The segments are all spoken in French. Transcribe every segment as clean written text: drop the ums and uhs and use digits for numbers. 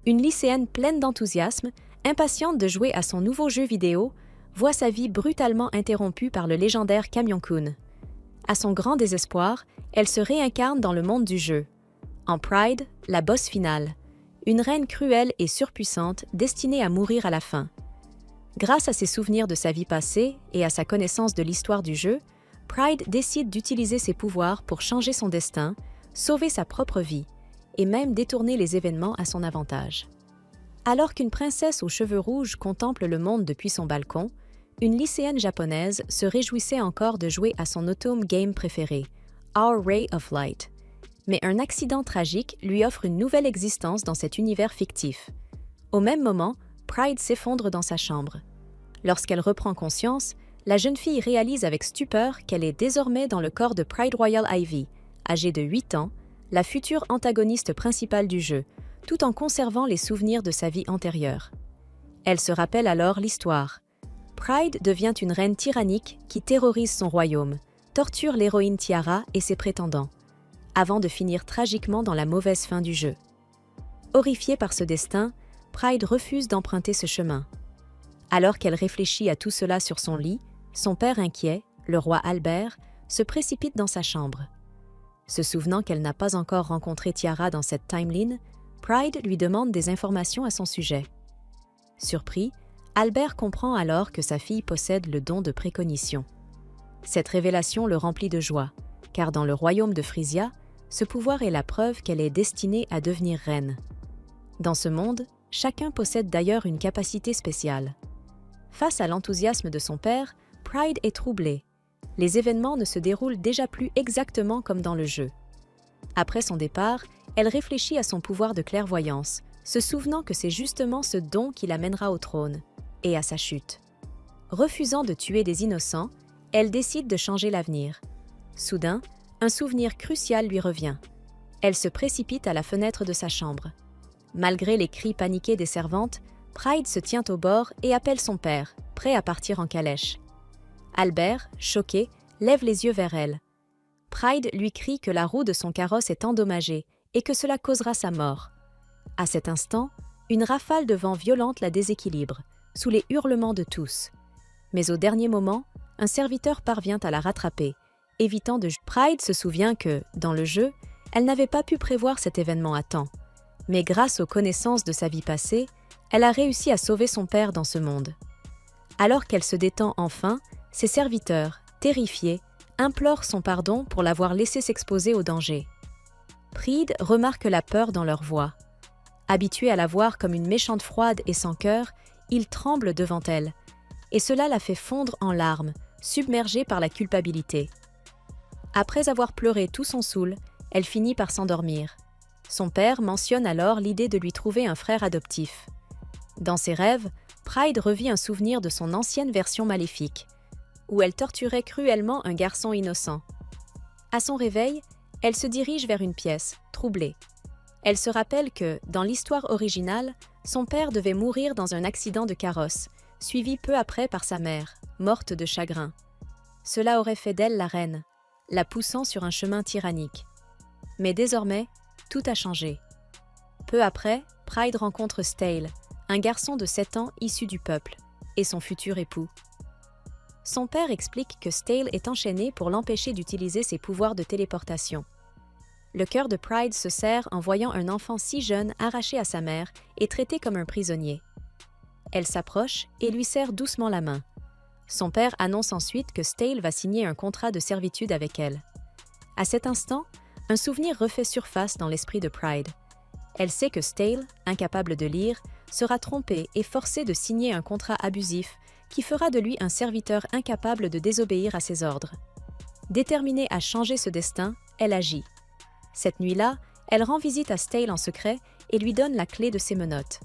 Une lycéenne pleine d'enthousiasme, impatiente de jouer à son nouveau jeu vidéo, voit sa vie brutalement interrompue par le légendaire Camion-kun. À son grand désespoir, elle se réincarne dans le monde du jeu. En Pride, la boss finale, une reine cruelle et surpuissante destinée à mourir à la fin. Grâce à ses souvenirs de sa vie passée et à sa connaissance de l'histoire du jeu, Pride décide d'utiliser ses pouvoirs pour changer son destin, sauver sa propre vie et même détourner les événements à son avantage. Alors qu'une princesse aux cheveux rouges contemple le monde depuis son balcon, une lycéenne japonaise se réjouissait encore de jouer à son automne game préféré, Our Ray of Light. Mais un accident tragique lui offre une nouvelle existence dans cet univers fictif. Au même moment, Pride s'effondre dans sa chambre. Lorsqu'elle reprend conscience, la jeune fille réalise avec stupeur qu'elle est désormais dans le corps de Pride Royal Ivy, âgée de 8 ans, la future antagoniste principale du jeu, tout en conservant les souvenirs de sa vie antérieure. Elle se rappelle alors l'histoire. Pride devient une reine tyrannique qui terrorise son royaume, torture l'héroïne Tiara et ses prétendants, avant de finir tragiquement dans la mauvaise fin du jeu. Horrifiée par ce destin, Pride refuse d'emprunter ce chemin. Alors qu'elle réfléchit à tout cela sur son lit, son père inquiet, le roi Albert, se précipite dans sa chambre. Se souvenant qu'elle n'a pas encore rencontré Tiara dans cette timeline, Pride lui demande des informations à son sujet. Surpris, Albert comprend alors que sa fille possède le don de précognition. Cette révélation le remplit de joie, car dans le royaume de Frisia, ce pouvoir est la preuve qu'elle est destinée à devenir reine. Dans ce monde, chacun possède d'ailleurs une capacité spéciale. Face à l'enthousiasme de son père, Pride est troublée. Les événements ne se déroulent déjà plus exactement comme dans le jeu. Après son départ, elle réfléchit à son pouvoir de clairvoyance, se souvenant que c'est justement ce don qui l'amènera au trône, et à sa chute. Refusant de tuer des innocents, elle décide de changer l'avenir. Soudain, un souvenir crucial lui revient. Elle se précipite à la fenêtre de sa chambre. Malgré les cris paniqués des servantes, Pride se tient au bord et appelle son père, prêt à partir en calèche. Albert, choqué, lève les yeux vers elle. Pride lui crie que la roue de son carrosse est endommagée et que cela causera sa mort. À cet instant, une rafale de vent violente la déséquilibre, sous les hurlements de tous. Mais au dernier moment, un serviteur parvient à la rattraper, évitant de... Pride se souvient que, dans le jeu, elle n'avait pas pu prévoir cet événement à temps. Mais grâce aux connaissances de sa vie passée, elle a réussi à sauver son père dans ce monde. Alors qu'elle se détend enfin, ses serviteurs, terrifiés, implorent son pardon pour l'avoir laissé s'exposer au danger. Pride remarque la peur dans leur voix. Habitué à la voir comme une méchante froide et sans cœur, il tremble devant elle, et cela la fait fondre en larmes, submergée par la culpabilité. Après avoir pleuré tout son saoul, elle finit par s'endormir. Son père mentionne alors l'idée de lui trouver un frère adoptif. Dans ses rêves, Pride revit un souvenir de son ancienne version maléfique, où elle torturait cruellement un garçon innocent. À son réveil, elle se dirige vers une pièce, troublée. Elle se rappelle que, dans l'histoire originale, son père devait mourir dans un accident de carrosse, suivi peu après par sa mère, morte de chagrin. Cela aurait fait d'elle la reine, la poussant sur un chemin tyrannique. Mais désormais, tout a changé. Peu après, Pride rencontre Stale, un garçon de 7 ans issu du peuple, et son futur époux. Son père explique que Stale est enchaîné pour l'empêcher d'utiliser ses pouvoirs de téléportation. Le cœur de Pride se serre en voyant un enfant si jeune arraché à sa mère et traité comme un prisonnier. Elle s'approche et lui serre doucement la main. Son père annonce ensuite que Stale va signer un contrat de servitude avec elle. À cet instant, un souvenir refait surface dans l'esprit de Pride. Elle sait que Stale, incapable de lire, sera trompé et forcé de signer un contrat abusif qui fera de lui un serviteur incapable de désobéir à ses ordres. Déterminée à changer ce destin, elle agit. Cette nuit-là, elle rend visite à Stale en secret et lui donne la clé de ses menottes.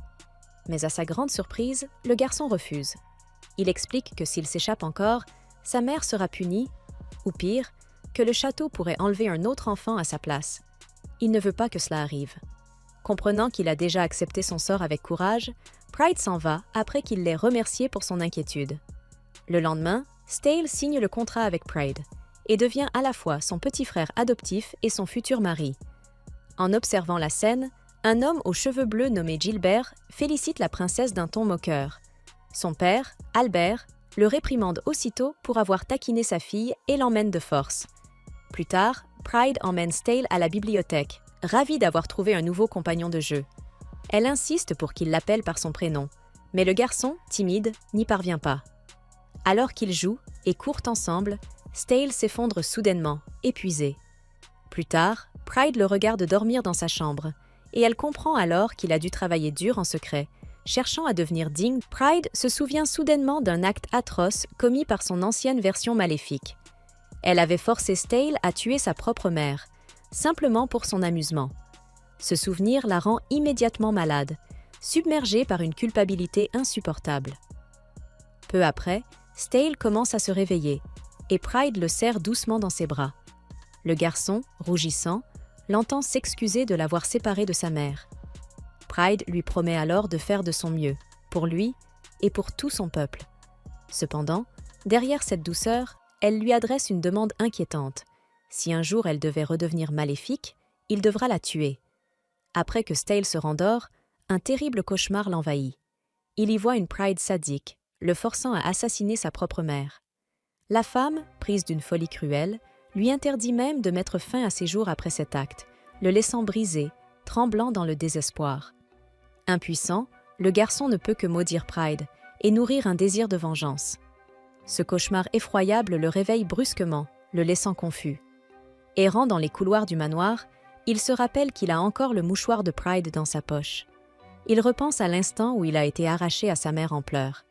Mais à sa grande surprise, le garçon refuse. Il explique que s'il s'échappe encore, sa mère sera punie, ou pire, que le château pourrait enlever un autre enfant à sa place. Il ne veut pas que cela arrive. Comprenant qu'il a déjà accepté son sort avec courage, Pride s'en va après qu'il l'ait remercié pour son inquiétude. Le lendemain, Stale signe le contrat avec Pride et devient à la fois son petit frère adoptif et son futur mari. En observant la scène, un homme aux cheveux bleus nommé Gilbert félicite la princesse d'un ton moqueur. Son père, Albert, le réprimande aussitôt pour avoir taquiné sa fille et l'emmène de force. Plus tard, Pride emmène Stale à la bibliothèque, ravie d'avoir trouvé un nouveau compagnon de jeu. Elle insiste pour qu'il l'appelle par son prénom, mais le garçon, timide, n'y parvient pas. Alors qu'ils jouent et courent ensemble, Stale s'effondre soudainement, épuisé. Plus tard, Pride le regarde dormir dans sa chambre, et elle comprend alors qu'il a dû travailler dur en secret. Cherchant à devenir digne, Pride se souvient soudainement d'un acte atroce commis par son ancienne version maléfique. Elle avait forcé Stale à tuer sa propre mère, simplement pour son amusement. Ce souvenir la rend immédiatement malade, submergée par une culpabilité insupportable. Peu après, Stale commence à se réveiller, et Pride le serre doucement dans ses bras. Le garçon, rougissant, l'entend s'excuser de l'avoir séparé de sa mère. Pride lui promet alors de faire de son mieux, pour lui et pour tout son peuple. Cependant, derrière cette douceur, elle lui adresse une demande inquiétante. Si un jour elle devait redevenir maléfique, il devra la tuer. Après que Stale se rendort, un terrible cauchemar l'envahit. Il y voit une Pride sadique, le forçant à assassiner sa propre mère. La femme, prise d'une folie cruelle, lui interdit même de mettre fin à ses jours après cet acte, le laissant brisé, tremblant dans le désespoir. Impuissant, le garçon ne peut que maudire Pride et nourrir un désir de vengeance. Ce cauchemar effroyable le réveille brusquement, le laissant confus. Errant dans les couloirs du manoir, il se rappelle qu'il a encore le mouchoir de Pride dans sa poche. Il repense à l'instant où il a été arraché à sa mère en pleurs.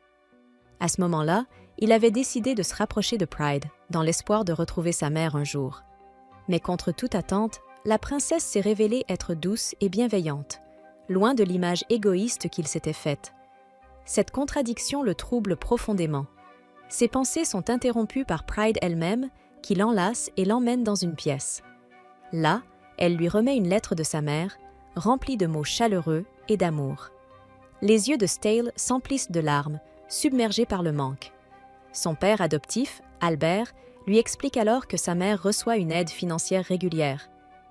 À ce moment-là, il avait décidé de se rapprocher de Pride, dans l'espoir de retrouver sa mère un jour. Mais contre toute attente, la princesse s'est révélée être douce et bienveillante, loin de l'image égoïste qu'il s'était faite. Cette contradiction le trouble profondément. Ses pensées sont interrompues par Pride elle-même, qui l'enlace et l'emmène dans une pièce. Là, elle lui remet une lettre de sa mère, remplie de mots chaleureux et d'amour. Les yeux de Stale s'emplissent de larmes, submergés par le manque. Son père adoptif, Albert, lui explique alors que sa mère reçoit une aide financière régulière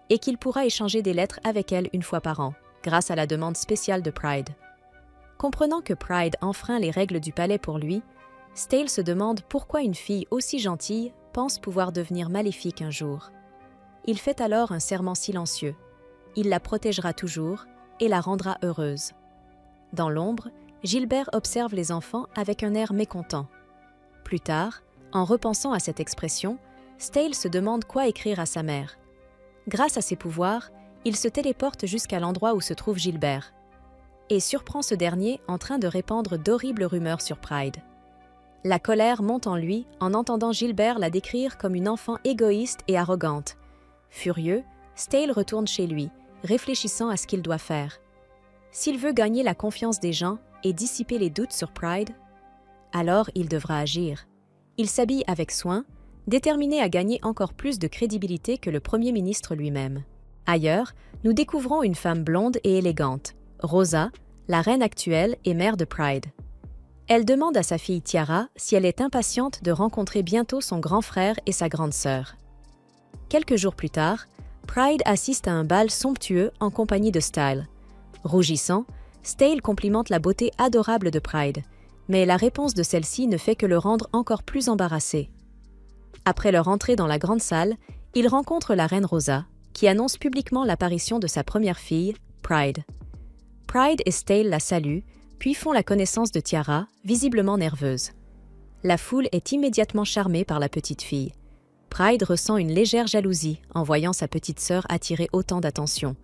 et qu'il pourra échanger des lettres avec elle une fois par an, grâce à la demande spéciale de Pride. Comprenant que Pride enfreint les règles du palais pour lui, Stale se demande pourquoi une fille aussi gentille pense pouvoir devenir maléfique un jour. Il fait alors un serment silencieux. Il la protégera toujours et la rendra heureuse. Dans l'ombre, Gilbert observe les enfants avec un air mécontent. Plus tard, en repensant à cette expression, Stale se demande quoi écrire à sa mère. Grâce à ses pouvoirs, il se téléporte jusqu'à l'endroit où se trouve Gilbert et surprend ce dernier en train de répandre d'horribles rumeurs sur Pride. La colère monte en lui en entendant Gilbert la décrire comme une enfant égoïste et arrogante. Furieux, Stale retourne chez lui, réfléchissant à ce qu'il doit faire. S'il veut gagner la confiance des gens et dissiper les doutes sur Pride, alors il devra agir. Il s'habille avec soin, déterminé à gagner encore plus de crédibilité que le Premier ministre lui-même. Ailleurs, nous découvrons une femme blonde et élégante, Rosa, la reine actuelle et mère de Pride. Elle demande à sa fille Tiara si elle est impatiente de rencontrer bientôt son grand frère et sa grande sœur. Quelques jours plus tard, Pride assiste à un bal somptueux en compagnie de Stale. Rougissant, Stale complimente la beauté adorable de Pride, mais la réponse de celle-ci ne fait que le rendre encore plus embarrassé. Après leur entrée dans la grande salle, il rencontre la reine Rosa, qui annonce publiquement l'apparition de sa première fille, Pride. Pride et Stale la saluent, puis font la connaissance de Tiara, visiblement nerveuse. La foule est immédiatement charmée par la petite fille. Pride ressent une légère jalousie en voyant sa petite sœur attirer autant d'attention,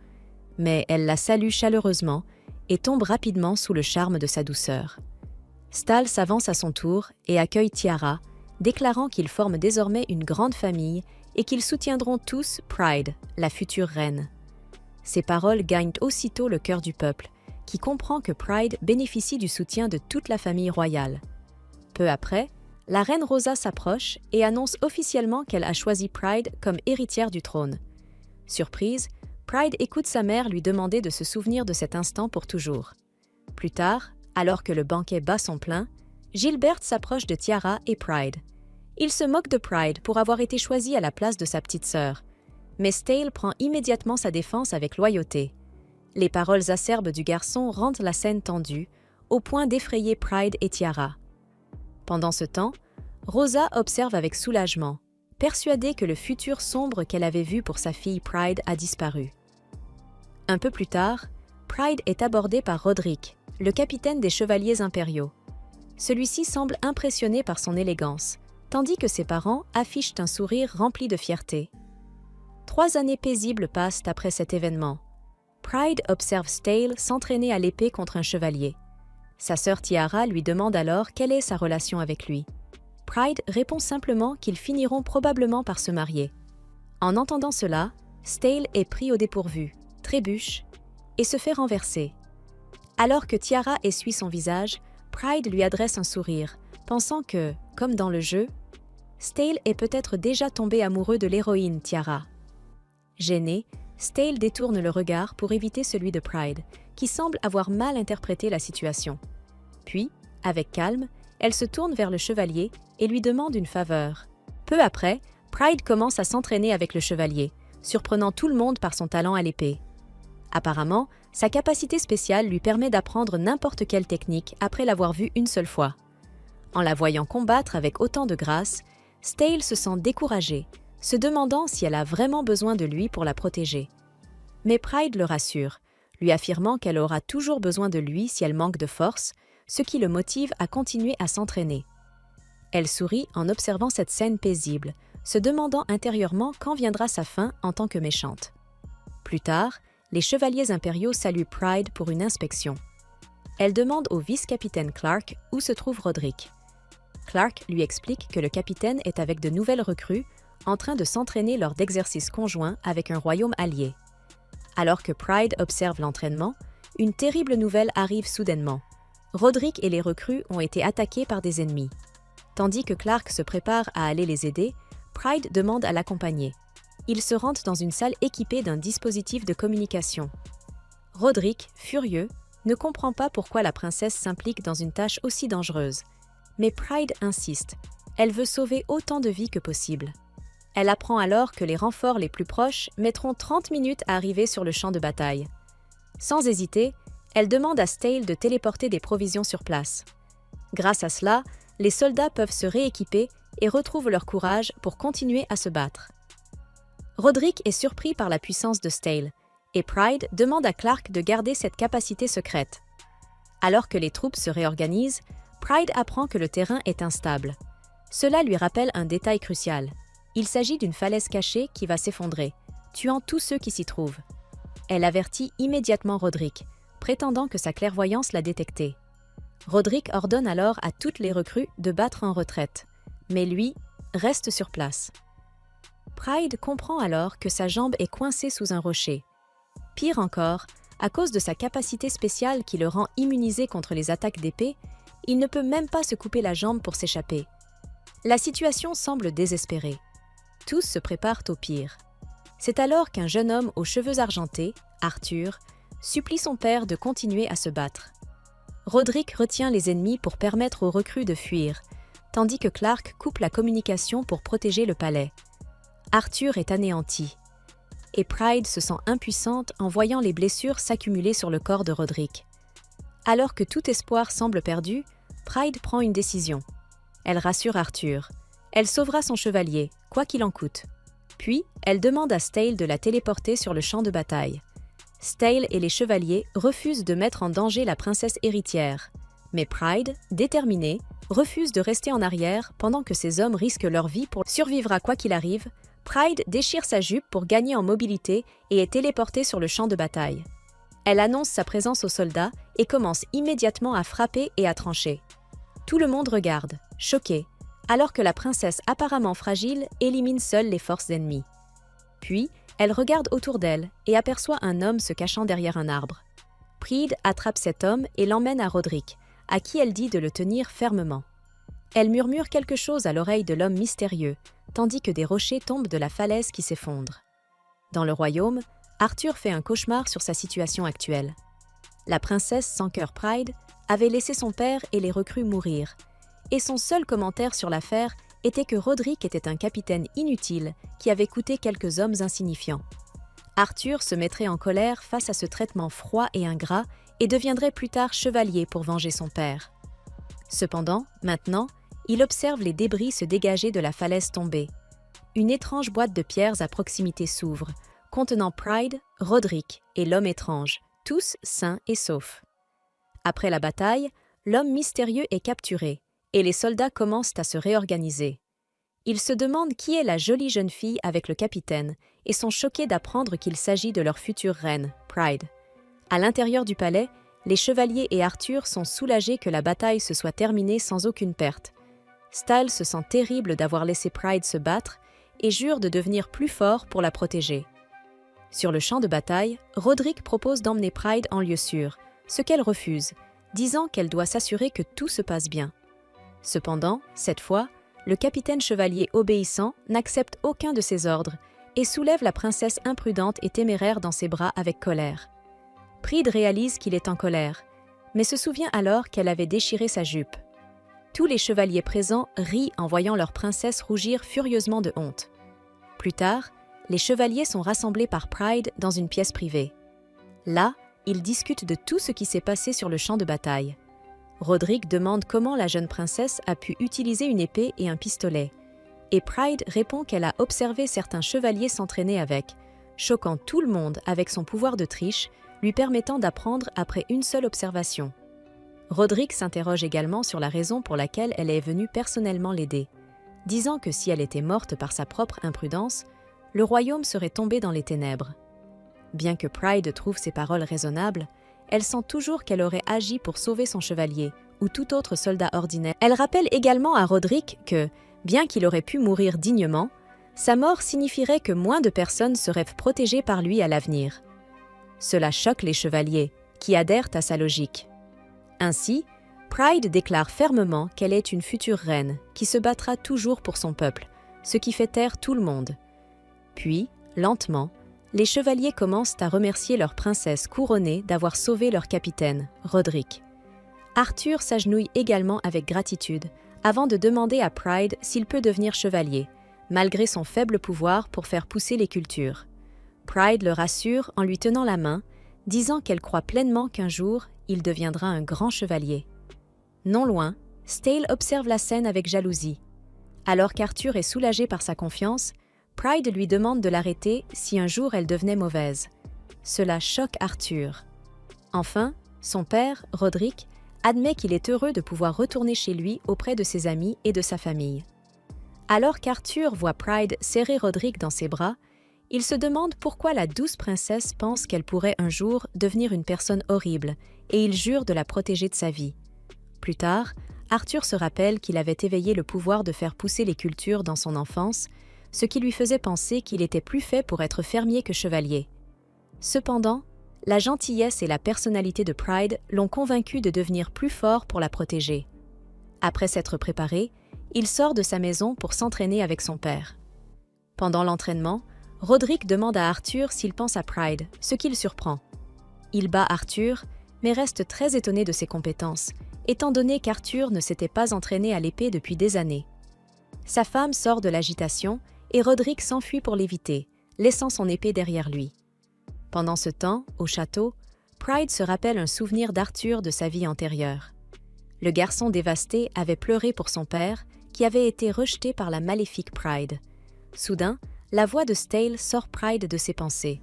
mais elle la salue chaleureusement et tombe rapidement sous le charme de sa douceur. Stale s'avance à son tour et accueille Tiara, déclarant qu'ils forment désormais une grande famille et qu'ils soutiendront tous Pride, la future reine. Ces paroles gagnent aussitôt le cœur du peuple, qui comprend que Pride bénéficie du soutien de toute la famille royale. Peu après, la reine Rosa s'approche et annonce officiellement qu'elle a choisi Pride comme héritière du trône. Surprise, Pride écoute sa mère lui demander de se souvenir de cet instant pour toujours. Plus tard, alors que le banquet bat son plein, Gilbert s'approche de Tiara et Pride. Il se moque de Pride pour avoir été choisie à la place de sa petite sœur, mais Stale prend immédiatement sa défense avec loyauté. Les paroles acerbes du garçon rendent la scène tendue, au point d'effrayer Pride et Tiara. Pendant ce temps, Rosa observe avec soulagement, persuadée que le futur sombre qu'elle avait vu pour sa fille Pride a disparu. Un peu plus tard, Pride est abordé par Roderick, le capitaine des Chevaliers impériaux. Celui-ci semble impressionné par son élégance, tandis que ses parents affichent un sourire rempli de fierté. 3 années paisibles passent après cet événement. Pride observe Stale s'entraîner à l'épée contre un chevalier. Sa sœur Tiara lui demande alors quelle est sa relation avec lui. Pride répond simplement qu'ils finiront probablement par se marier. En entendant cela, Stale est pris au dépourvu, trébuche et se fait renverser. Alors que Tiara essuie son visage, Pride lui adresse un sourire, pensant que, comme dans le jeu, Stale est peut-être déjà tombé amoureux de l'héroïne Tiara. Gêné, Stale détourne le regard pour éviter celui de Pride, qui semble avoir mal interprété la situation. Puis, avec calme, elle se tourne vers le chevalier et lui demande une faveur. Peu après, Pride commence à s'entraîner avec le chevalier, surprenant tout le monde par son talent à l'épée. Apparemment, sa capacité spéciale lui permet d'apprendre n'importe quelle technique après l'avoir vue une seule fois. En la voyant combattre avec autant de grâce, Stale se sent découragée, se demandant si elle a vraiment besoin de lui pour la protéger. Mais Pride le rassure, lui affirmant qu'elle aura toujours besoin de lui si elle manque de force, ce qui le motive à continuer à s'entraîner. Elle sourit en observant cette scène paisible, se demandant intérieurement quand viendra sa fin en tant que méchante. Plus tard, les chevaliers impériaux saluent Pride pour une inspection. Elle demande au vice-capitaine Clark où se trouve Roderick. Clark lui explique que le capitaine est avec de nouvelles recrues, en train de s'entraîner lors d'exercices conjoints avec un royaume allié. Alors que Pride observe l'entraînement, une terrible nouvelle arrive soudainement. Roderick et les recrues ont été attaqués par des ennemis. Tandis que Clark se prépare à aller les aider, Pride demande à l'accompagner. Ils se rendent dans une salle équipée d'un dispositif de communication. Roderick, furieux, ne comprend pas pourquoi la princesse s'implique dans une tâche aussi dangereuse. Mais Pride insiste. Elle veut sauver autant de vies que possible. Elle apprend alors que les renforts les plus proches mettront 30 minutes à arriver sur le champ de bataille. Sans hésiter, elle demande à Stale de téléporter des provisions sur place. Grâce à cela, les soldats peuvent se rééquiper et retrouvent leur courage pour continuer à se battre. Roderick est surpris par la puissance de Stale, et Pride demande à Clark de garder cette capacité secrète. Alors que les troupes se réorganisent, Pride apprend que le terrain est instable. Cela lui rappelle un détail crucial. Il s'agit d'une falaise cachée qui va s'effondrer, tuant tous ceux qui s'y trouvent. Elle avertit immédiatement Roderick, prétendant que sa clairvoyance l'a détecté. Roderick ordonne alors à toutes les recrues de battre en retraite, mais lui reste sur place. Pride comprend alors que sa jambe est coincée sous un rocher. Pire encore, à cause de sa capacité spéciale qui le rend immunisé contre les attaques d'épée, il ne peut même pas se couper la jambe pour s'échapper. La situation semble désespérée. Tous se préparent au pire. C'est alors qu'un jeune homme aux cheveux argentés, Arthur, supplie son père de continuer à se battre. Roderick retient les ennemis pour permettre aux recrues de fuir, tandis que Clark coupe la communication pour protéger le palais. Arthur est anéanti, et Pride se sent impuissante en voyant les blessures s'accumuler sur le corps de Roderick. Alors que tout espoir semble perdu, Pride prend une décision. Elle rassure Arthur. Elle sauvera son chevalier, quoi qu'il en coûte. Puis, elle demande à Stale de la téléporter sur le champ de bataille. Stale et les chevaliers refusent de mettre en danger la princesse héritière. Mais Pride, déterminée, refuse de rester en arrière pendant que ces hommes risquent leur vie pour survivre à quoi qu'il arrive. Pride déchire sa jupe pour gagner en mobilité et est téléportée sur le champ de bataille. Elle annonce sa présence aux soldats et commence immédiatement à frapper et à trancher. Tout le monde regarde, choqué, alors que la princesse apparemment fragile élimine seule les forces ennemies. Puis, elle regarde autour d'elle et aperçoit un homme se cachant derrière un arbre. Pride attrape cet homme et l'emmène à Roderick, à qui elle dit de le tenir fermement. Elle murmure quelque chose à l'oreille de l'homme mystérieux, tandis que des rochers tombent de la falaise qui s'effondre. Dans le royaume, Arthur fait un cauchemar sur sa situation actuelle. La princesse sans cœur Pride avait laissé son père et les recrues mourir, et son seul commentaire sur l'affaire était que Roderick était un capitaine inutile qui avait coûté quelques hommes insignifiants. Arthur se mettrait en colère face à ce traitement froid et ingrat et deviendrait plus tard chevalier pour venger son père. Cependant, maintenant, il observe les débris se dégager de la falaise tombée. Une étrange boîte de pierres à proximité s'ouvre, contenant Pride, Roderick et l'homme étrange, tous sains et saufs. Après la bataille, l'homme mystérieux est capturé et les soldats commencent à se réorganiser. Ils se demandent qui est la jolie jeune fille avec le capitaine et sont choqués d'apprendre qu'il s'agit de leur future reine, Pride. À l'intérieur du palais, les chevaliers et Arthur sont soulagés que la bataille se soit terminée sans aucune perte. Styles se sent terrible d'avoir laissé Pride se battre et jure de devenir plus fort pour la protéger. Sur le champ de bataille, Roderick propose d'emmener Pride en lieu sûr, ce qu'elle refuse, disant qu'elle doit s'assurer que tout se passe bien. Cependant, cette fois, le capitaine chevalier obéissant n'accepte aucun de ses ordres et soulève la princesse imprudente et téméraire dans ses bras avec colère. Pride réalise qu'il est en colère, mais se souvient alors qu'elle avait déchiré sa jupe. Tous les chevaliers présents rient en voyant leur princesse rougir furieusement de honte. Plus tard, les chevaliers sont rassemblés par Pride dans une pièce privée. Là, ils discutent de tout ce qui s'est passé sur le champ de bataille. Roderick demande comment la jeune princesse a pu utiliser une épée et un pistolet, et Pride répond qu'elle a observé certains chevaliers s'entraîner avec, choquant tout le monde avec son pouvoir de triche, lui permettant d'apprendre après une seule observation. Roderick s'interroge également sur la raison pour laquelle elle est venue personnellement l'aider, disant que si elle était morte par sa propre imprudence, le royaume serait tombé dans les ténèbres. Bien que Pride trouve ces paroles raisonnables, elle sent toujours qu'elle aurait agi pour sauver son chevalier ou tout autre soldat ordinaire. Elle rappelle également à Roderick que, bien qu'il aurait pu mourir dignement, sa mort signifierait que moins de personnes seraient protégées par lui à l'avenir. Cela choque les chevaliers, qui adhèrent à sa logique. Ainsi, Pride déclare fermement qu'elle est une future reine qui se battra toujours pour son peuple, ce qui fait taire tout le monde. Puis, lentement, les chevaliers commencent à remercier leur princesse couronnée d'avoir sauvé leur capitaine, Roderick. Arthur s'agenouille également avec gratitude avant de demander à Pride s'il peut devenir chevalier, malgré son faible pouvoir pour faire pousser les cultures. Pride le rassure en lui tenant la main, disant qu'elle croit pleinement qu'un jour, il deviendra un grand chevalier. Non loin, Stale observe la scène avec jalousie. Alors qu'Arthur est soulagé par sa confiance, Pride lui demande de l'arrêter si un jour elle devenait mauvaise. Cela choque Arthur. Enfin, son père, Roderick, admet qu'il est heureux de pouvoir retourner chez lui auprès de ses amis et de sa famille. Alors qu'Arthur voit Pride serrer Roderick dans ses bras, il se demande pourquoi la douce princesse pense qu'elle pourrait un jour devenir une personne horrible et il jure de la protéger de sa vie. Plus tard, Arthur se rappelle qu'il avait éveillé le pouvoir de faire pousser les cultures dans son enfance, ce qui lui faisait penser qu'il était plus fait pour être fermier que chevalier. Cependant, la gentillesse et la personnalité de Pride l'ont convaincu de devenir plus fort pour la protéger. Après s'être préparé, il sort de sa maison pour s'entraîner avec son père. Pendant l'entraînement, Roderick demande à Arthur s'il pense à Pride, ce qui le surprend. Il bat Arthur, mais reste très étonné de ses compétences, étant donné qu'Arthur ne s'était pas entraîné à l'épée depuis des années. Sa femme sort de l'agitation et Roderick s'enfuit pour l'éviter, laissant son épée derrière lui. Pendant ce temps, au château, Pride se rappelle un souvenir d'Arthur de sa vie antérieure. Le garçon dévasté avait pleuré pour son père, qui avait été rejeté par la maléfique Pride. Soudain, la voix de Stale sort Pride de ses pensées.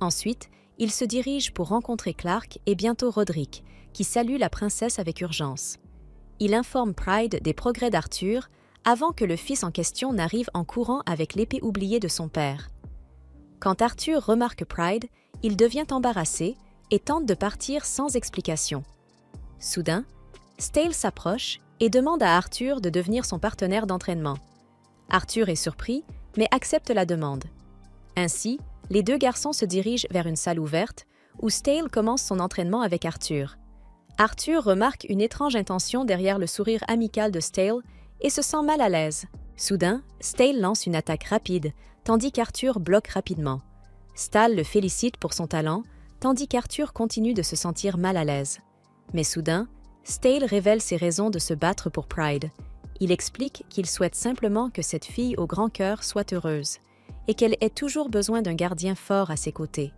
Ensuite, il se dirige pour rencontrer Clark et bientôt Roderick, qui salue la princesse avec urgence. Il informe Pride des progrès d'Arthur avant que le fils en question n'arrive en courant avec l'épée oubliée de son père. Quand Arthur remarque Pride, il devient embarrassé et tente de partir sans explication. Soudain, Stale s'approche et demande à Arthur de devenir son partenaire d'entraînement. Arthur est surpris, mais accepte la demande. Ainsi, les deux garçons se dirigent vers une salle ouverte où Stale commence son entraînement avec Arthur. Arthur remarque une étrange intention derrière le sourire amical de Stale et se sent mal à l'aise. Soudain, Stale lance une attaque rapide, tandis qu'Arthur bloque rapidement. Stale le félicite pour son talent, tandis qu'Arthur continue de se sentir mal à l'aise. Mais soudain, Stale révèle ses raisons de se battre pour Pride. Il explique qu'il souhaite simplement que cette fille au grand cœur soit heureuse. et qu'elle ait toujours besoin d'un gardien fort à ses côtés.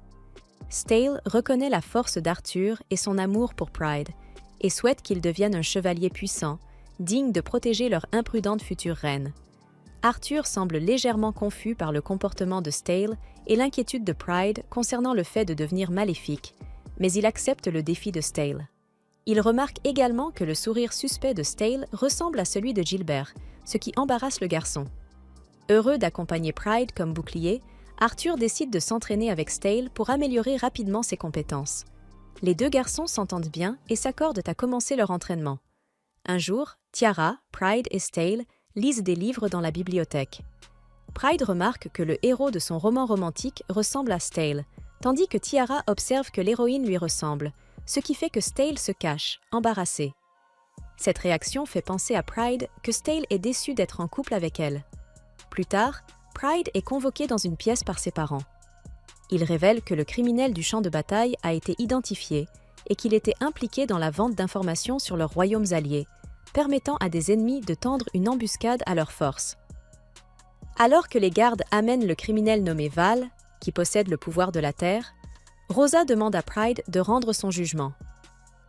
Stale reconnaît la force d'Arthur et son amour pour Pride, et souhaite qu'il devienne un chevalier puissant, digne de protéger leur imprudente future reine. Arthur semble légèrement confus par le comportement de Stale et l'inquiétude de Pride concernant le fait de devenir maléfique, mais il accepte le défi de Stale. Il remarque également que le sourire suspect de Stale ressemble à celui de Gilbert, ce qui embarrasse le garçon. Heureux d'accompagner Pride comme bouclier, Arthur décide de s'entraîner avec Stale pour améliorer rapidement ses compétences. Les deux garçons s'entendent bien et s'accordent à commencer leur entraînement. Un jour, Tiara, Pride et Stale lisent des livres dans la bibliothèque. Pride remarque que le héros de son roman romantique ressemble à Stale, tandis que Tiara observe que l'héroïne lui ressemble, ce qui fait que Stale se cache, embarrassé. Cette réaction fait penser à Pride que Stale est déçu d'être en couple avec elle. Plus tard, Pride est convoqué dans une pièce par ses parents. Il révèle que le criminel du champ de bataille a été identifié et qu'il était impliqué dans la vente d'informations sur leurs royaumes alliés, permettant à des ennemis de tendre une embuscade à leurs forces. Alors que les gardes amènent le criminel nommé Val, qui possède le pouvoir de la Terre, Rosa demande à Pride de rendre son jugement.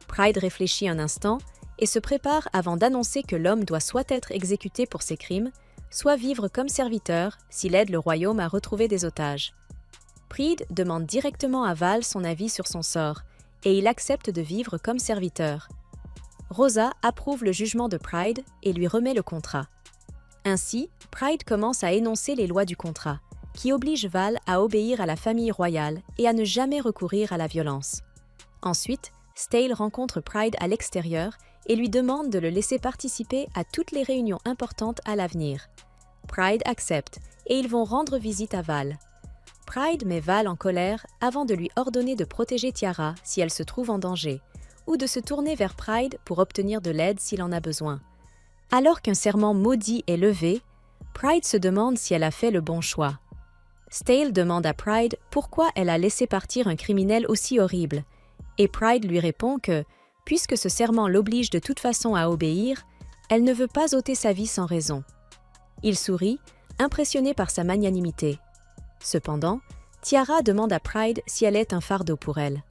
Pride réfléchit un instant et se prépare avant d'annoncer que l'homme doit soit être exécuté pour ses crimes, soit vivre comme serviteur s'il aide le royaume à retrouver des otages. Pride demande directement à Val son avis sur son sort, et il accepte de vivre comme serviteur. Rosa approuve le jugement de Pride et lui remet le contrat. Ainsi, Pride commence à énoncer les lois du contrat, qui obligent Val à obéir à la famille royale et à ne jamais recourir à la violence. Ensuite, Stale rencontre Pride à l'extérieur et lui demande de le laisser participer à toutes les réunions importantes à l'avenir. Pride accepte et ils vont rendre visite à Val. Pride met Val en colère avant de lui ordonner de protéger Tiara si elle se trouve en danger, ou de se tourner vers Pride pour obtenir de l'aide s'il en a besoin. Alors qu'un serment maudit est levé, Pride se demande si elle a fait le bon choix. Stale demande à Pride pourquoi elle a laissé partir un criminel aussi horrible, et Pride lui répond que, puisque ce serment l'oblige de toute façon à obéir, elle ne veut pas ôter sa vie sans raison. Il sourit, impressionné par sa magnanimité. Cependant, Tiara demande à Pride si elle est un fardeau pour elle.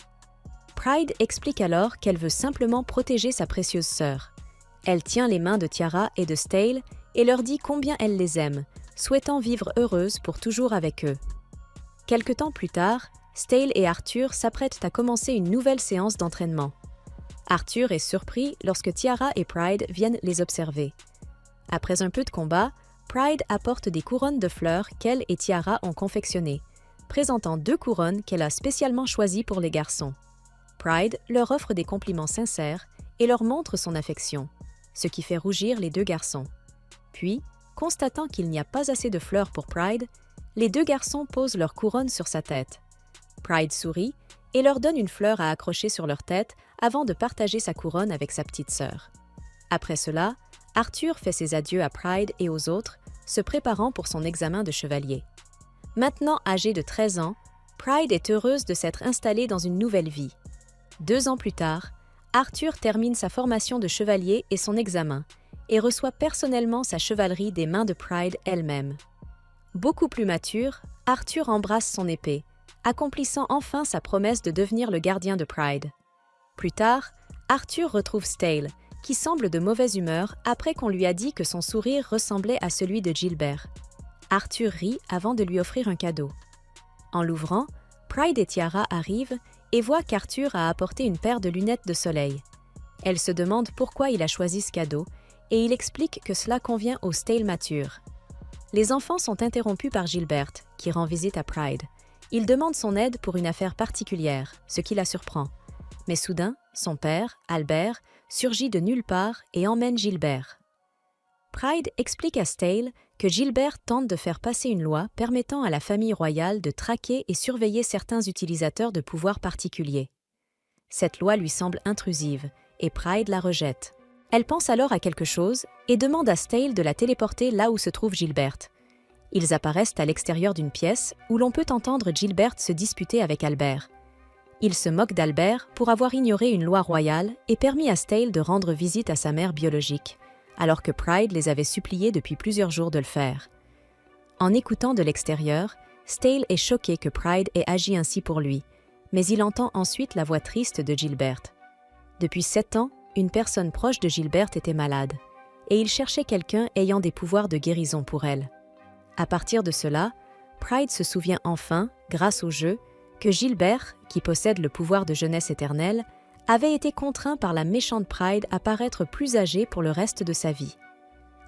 Pride explique alors qu'elle veut simplement protéger sa précieuse sœur. Elle tient les mains de Tiara et de Stale et leur dit combien elle les aime, souhaitant vivre heureuse pour toujours avec eux. Quelque temps plus tard, Stale et Arthur s'apprêtent à commencer une nouvelle séance d'entraînement. Arthur est surpris lorsque Tiara et Pride viennent les observer. Après un peu de combat, Pride apporte des couronnes de fleurs qu'elle et Tiara ont confectionnées, présentant 2 couronnes qu'elle a spécialement choisies pour les garçons. Pride leur offre des compliments sincères et leur montre son affection, ce qui fait rougir les 2 garçons. Puis, constatant qu'il n'y a pas assez de fleurs pour Pride, les 2 garçons posent leur couronne sur sa tête. Pride sourit et leur donne une fleur à accrocher sur leur tête avant de partager sa couronne avec sa petite sœur. Après cela, Arthur fait ses adieux à Pride et aux autres, se préparant pour son examen de chevalier. Maintenant âgée de 13 ans, Pride est heureuse de s'être installée dans une nouvelle vie. 2 ans plus tard, Arthur termine sa formation de chevalier et son examen, et reçoit personnellement sa chevalerie des mains de Pride elle-même. Beaucoup plus mature, Arthur embrasse son épée, accomplissant enfin sa promesse de devenir le gardien de Pride. Plus tard, Arthur retrouve Stale, qui semble de mauvaise humeur après qu'on lui a dit que son sourire ressemblait à celui de Gilbert. Arthur rit avant de lui offrir un cadeau. En l'ouvrant, Pride et Tiara arrivent et voient qu'Arthur a apporté une paire de lunettes de soleil. Elle se demande pourquoi il a choisi ce cadeau et il explique que cela convient au Stale mature. Les enfants sont interrompus par Gilbert, qui rend visite à Pride. Il demande son aide pour une affaire particulière, ce qui la surprend. Mais soudain, son père, Albert, surgit de nulle part et emmène Gilbert. Pride explique à Stale que Gilbert tente de faire passer une loi permettant à la famille royale de traquer et surveiller certains utilisateurs de pouvoirs particuliers. Cette loi lui semble intrusive et Pride la rejette. Elle pense alors à quelque chose et demande à Stale de la téléporter là où se trouve Gilbert. Ils apparaissent à l'extérieur d'une pièce où l'on peut entendre Gilbert se disputer avec Albert. Il se moque d'Albert pour avoir ignoré une loi royale et permis à Stale de rendre visite à sa mère biologique, alors que Pride les avait suppliés depuis plusieurs jours de le faire. En écoutant de l'extérieur, Stale est choqué que Pride ait agi ainsi pour lui, mais il entend ensuite la voix triste de Gilbert. Depuis 7 ans, une personne proche de Gilbert était malade, et il cherchait quelqu'un ayant des pouvoirs de guérison pour elle. À partir de cela, Pride se souvient enfin, grâce au jeu, que Gilbert, qui possède le pouvoir de jeunesse éternelle, avait été contraint par la méchante Pride à paraître plus âgé pour le reste de sa vie.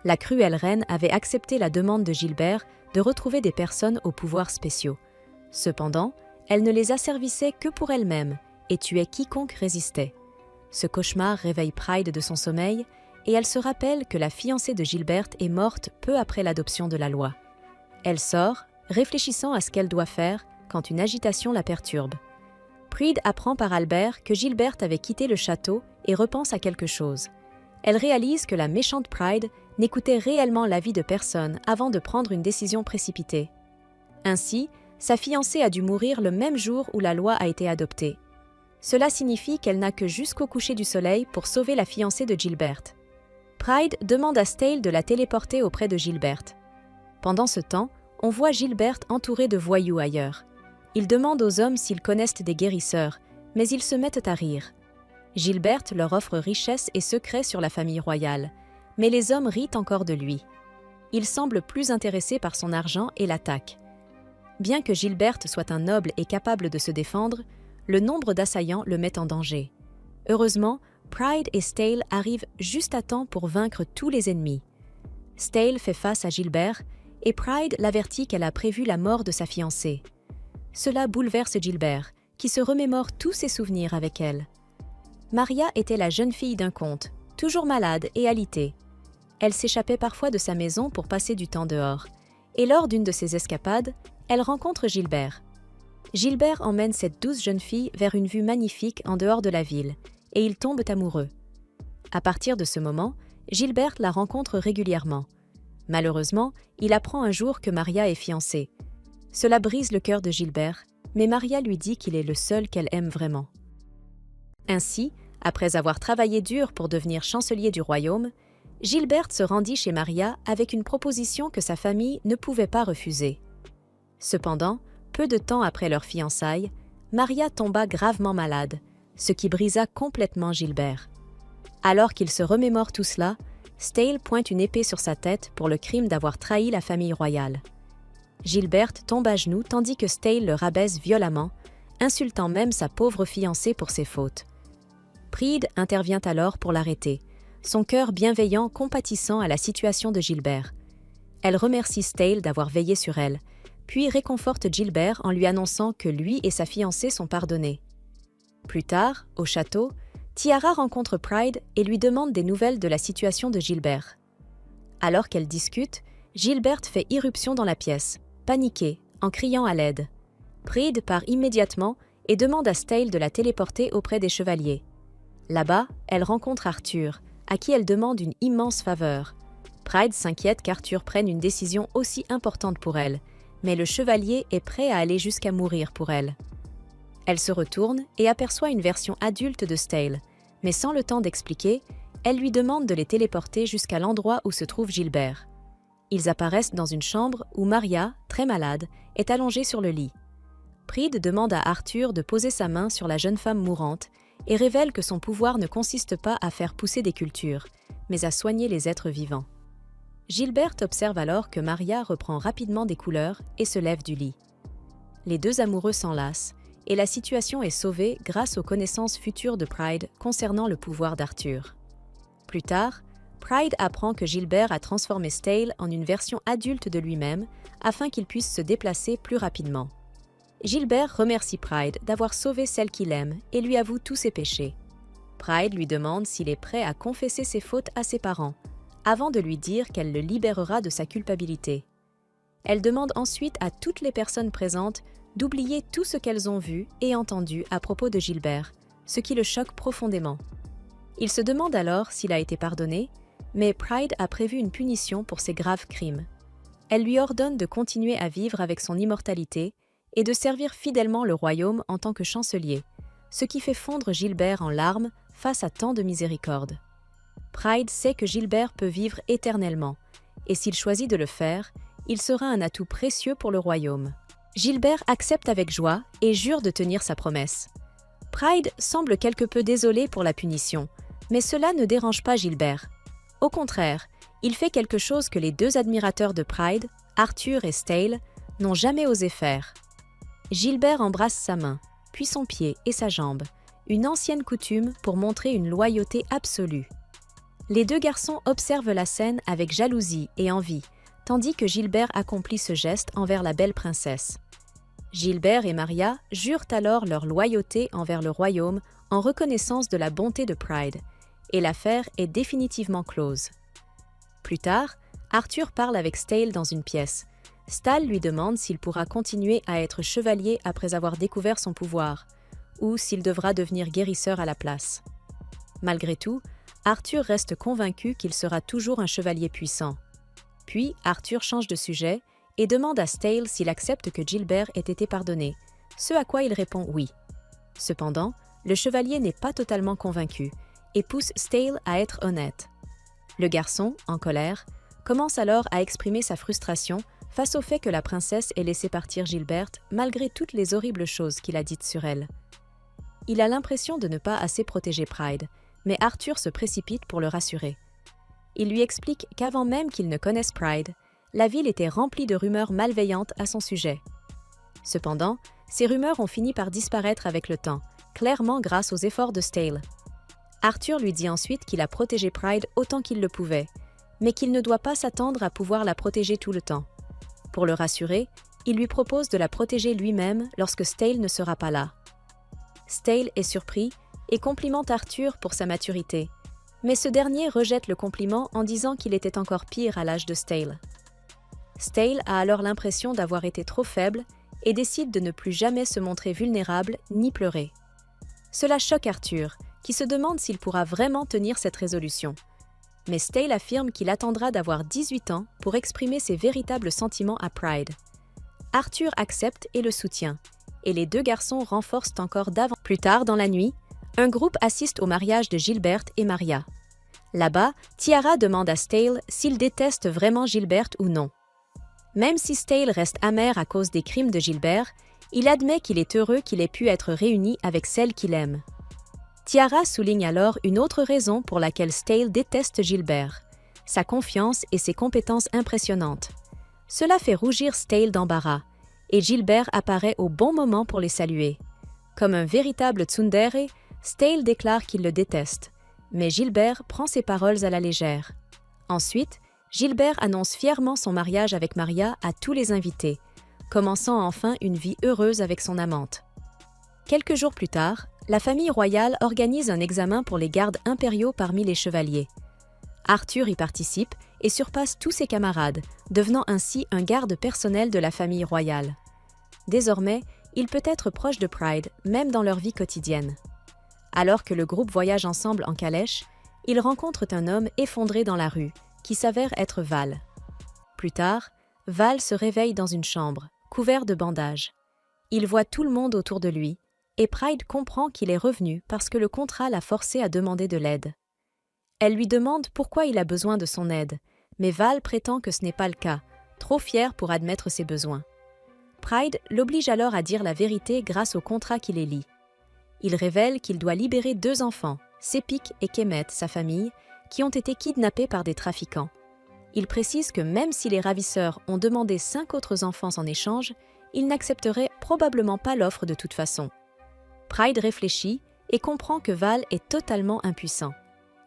La cruelle reine avait accepté la demande de Gilbert de retrouver des personnes aux pouvoirs spéciaux. Cependant, elle ne les asservissait que pour elle-même et tuait quiconque résistait. Ce cauchemar réveille Pride de son sommeil et elle se rappelle que la fiancée de Gilbert est morte peu après l'adoption de la loi. Elle sort, réfléchissant à ce qu'elle doit faire quand une agitation la perturbe. Pride apprend par Albert que Gilbert avait quitté le château et repense à quelque chose. Elle réalise que la méchante Pride n'écoutait réellement l'avis de personne avant de prendre une décision précipitée. Ainsi, sa fiancée a dû mourir le même jour où la loi a été adoptée. Cela signifie qu'elle n'a que jusqu'au coucher du soleil pour sauver la fiancée de Gilbert. Pride demande à Stale de la téléporter auprès de Gilbert. Pendant ce temps, on voit Gilbert entouré de voyous ailleurs. Il demande aux hommes s'ils connaissent des guérisseurs, mais ils se mettent à rire. Gilbert leur offre richesse et secrets sur la famille royale, mais les hommes rient encore de lui. Il semble plus intéressé par son argent et l'attaque. Bien que Gilbert soit un noble et capable de se défendre, le nombre d'assaillants le met en danger. Heureusement, Pride et Stale arrivent juste à temps pour vaincre tous les ennemis. Stale fait face à Gilbert et Pride l'avertit qu'elle a prévu la mort de sa fiancée. Cela bouleverse Gilbert, qui se remémore tous ses souvenirs avec elle. Maria était la jeune fille d'un conte, toujours malade et alitée. Elle s'échappait parfois de sa maison pour passer du temps dehors, et lors d'une de ses escapades, elle rencontre Gilbert. Gilbert emmène cette douce jeune fille vers une vue magnifique en dehors de la ville, et ils tombent amoureux. À partir de ce moment, Gilbert la rencontre régulièrement. Malheureusement, il apprend un jour que Maria est fiancée. Cela brise le cœur de Gilbert, mais Maria lui dit qu'il est le seul qu'elle aime vraiment. Ainsi, après avoir travaillé dur pour devenir chancelier du royaume, Gilbert se rendit chez Maria avec une proposition que sa famille ne pouvait pas refuser. Cependant, peu de temps après leur fiançailles, Maria tomba gravement malade, ce qui brisa complètement Gilbert. Alors qu'il se remémore tout cela, Stale pointe une épée sur sa tête pour le crime d'avoir trahi la famille royale. Gilbert tombe à genoux tandis que Stale le rabaisse violemment, insultant même sa pauvre fiancée pour ses fautes. Pride intervient alors pour l'arrêter, son cœur bienveillant compatissant à la situation de Gilbert. Elle remercie Stale d'avoir veillé sur elle, puis réconforte Gilbert en lui annonçant que lui et sa fiancée sont pardonnés. Plus tard, au château, Tiara rencontre Pride et lui demande des nouvelles de la situation de Gilbert. Alors qu'elle discute, Gilbert fait irruption dans la pièce, paniqué, en criant à l'aide. Pride part immédiatement et demande à Stale de la téléporter auprès des chevaliers. Là-bas, elle rencontre Arthur, à qui elle demande une immense faveur. Pride s'inquiète qu'Arthur prenne une décision aussi importante pour elle, mais le chevalier est prêt à aller jusqu'à mourir pour elle. Elle se retourne et aperçoit une version adulte de Stale, mais sans le temps d'expliquer, elle lui demande de les téléporter jusqu'à l'endroit où se trouve Gilbert. Ils apparaissent dans une chambre où Maria, très malade, est allongée sur le lit. Pride demande à Arthur de poser sa main sur la jeune femme mourante et révèle que son pouvoir ne consiste pas à faire pousser des cultures, mais à soigner les êtres vivants. Gilbert observe alors que Maria reprend rapidement des couleurs et se lève du lit. Les deux amoureux s'enlacent, et la situation est sauvée grâce aux connaissances futures de Pride concernant le pouvoir d'Arthur. Plus tard, Pride apprend que Gilbert a transformé Stale en une version adulte de lui-même afin qu'il puisse se déplacer plus rapidement. Gilbert remercie Pride d'avoir sauvé celle qu'il aime et lui avoue tous ses péchés. Pride lui demande s'il est prêt à confesser ses fautes à ses parents, avant de lui dire qu'elle le libérera de sa culpabilité. Elle demande ensuite à toutes les personnes présentes d'oublier tout ce qu'elles ont vu et entendu à propos de Gilbert, ce qui le choque profondément. Il se demande alors s'il a été pardonné, mais Pride a prévu une punition pour ses graves crimes. Elle lui ordonne de continuer à vivre avec son immortalité et de servir fidèlement le royaume en tant que chancelier, ce qui fait fondre Gilbert en larmes face à tant de miséricorde. Pride sait que Gilbert peut vivre éternellement, et s'il choisit de le faire, il sera un atout précieux pour le royaume. Gilbert accepte avec joie et jure de tenir sa promesse. Pride semble quelque peu désolé pour la punition, mais cela ne dérange pas Gilbert. Au contraire, il fait quelque chose que les deux admirateurs de Pride, Arthur et Stale, n'ont jamais osé faire. Gilbert embrasse sa main, puis son pied et sa jambe, une ancienne coutume pour montrer une loyauté absolue. Les deux garçons observent la scène avec jalousie et envie, tandis que Gilbert accomplit ce geste envers la belle princesse. Gilbert et Maria jurent alors leur loyauté envers le royaume en reconnaissance de la bonté de Pride, et l'affaire est définitivement close. Plus tard, Arthur parle avec Stale dans une pièce. Stale lui demande s'il pourra continuer à être chevalier après avoir découvert son pouvoir, ou s'il devra devenir guérisseur à la place. Malgré tout, Arthur reste convaincu qu'il sera toujours un chevalier puissant. Puis, Arthur change de sujet et demande à Stale s'il accepte que Gilbert ait été pardonné, ce à quoi il répond oui. Cependant, le chevalier n'est pas totalement convaincu et pousse Stale à être honnête. Le garçon, en colère, commence alors à exprimer sa frustration face au fait que la princesse ait laissé partir Gilbert malgré toutes les horribles choses qu'il a dites sur elle. Il a l'impression de ne pas assez protéger Pride, mais Arthur se précipite pour le rassurer. Il lui explique qu'avant même qu'il ne connaisse Pride, la ville était remplie de rumeurs malveillantes à son sujet. Cependant, ces rumeurs ont fini par disparaître avec le temps, clairement grâce aux efforts de Stale. Arthur lui dit ensuite qu'il a protégé Pride autant qu'il le pouvait, mais qu'il ne doit pas s'attendre à pouvoir la protéger tout le temps. Pour le rassurer, il lui propose de la protéger lui-même lorsque Stale ne sera pas là. Stale est surpris et complimente Arthur pour sa maturité, mais ce dernier rejette le compliment en disant qu'il était encore pire à l'âge de Stale. Stale a alors l'impression d'avoir été trop faible et décide de ne plus jamais se montrer vulnérable ni pleurer. Cela choque Arthur, qui se demande s'il pourra vraiment tenir cette résolution. Mais Stale affirme qu'il attendra d'avoir 18 ans pour exprimer ses véritables sentiments à Pride. Arthur accepte et le soutient, et les deux garçons renforcent encore davantage. Plus tard dans la nuit, un groupe assiste au mariage de Gilbert et Maria. Là-bas, Tiara demande à Stale s'il déteste vraiment Gilbert ou non. Même si Stale reste amer à cause des crimes de Gilbert, il admet qu'il est heureux qu'il ait pu être réuni avec celle qu'il aime. Tiara souligne alors une autre raison pour laquelle Stale déteste Gilbert, sa confiance et ses compétences impressionnantes. Cela fait rougir Stale d'embarras, et Gilbert apparaît au bon moment pour les saluer. Comme un véritable tsundere, Stale déclare qu'il le déteste, mais Gilbert prend ses paroles à la légère. Ensuite, Gilbert annonce fièrement son mariage avec Maria à tous les invités, commençant enfin une vie heureuse avec son amante. Quelques jours plus tard, la famille royale organise un examen pour les gardes impériaux parmi les chevaliers. Arthur y participe et surpasse tous ses camarades, devenant ainsi un garde personnel de la famille royale. Désormais, il peut être proche de Pride, même dans leur vie quotidienne. Alors que le groupe voyage ensemble en calèche, ils rencontrent un homme effondré dans la rue, qui s'avère être Val. Plus tard, Val se réveille dans une chambre, couvert de bandages. Il voit tout le monde autour de lui, et Pride comprend qu'il est revenu parce que le contrat l'a forcé à demander de l'aide. Elle lui demande pourquoi il a besoin de son aide, mais Val prétend que ce n'est pas le cas, trop fier pour admettre ses besoins. Pride l'oblige alors à dire la vérité grâce au contrat qui les lie. Il révèle qu'il doit libérer 2 enfants, Sepik et Kemet, sa famille, qui ont été kidnappés par des trafiquants. Il précise que même si les ravisseurs ont demandé 5 autres enfants en échange, ils n'accepteraient probablement pas l'offre de toute façon. Pride réfléchit et comprend que Val est totalement impuissant.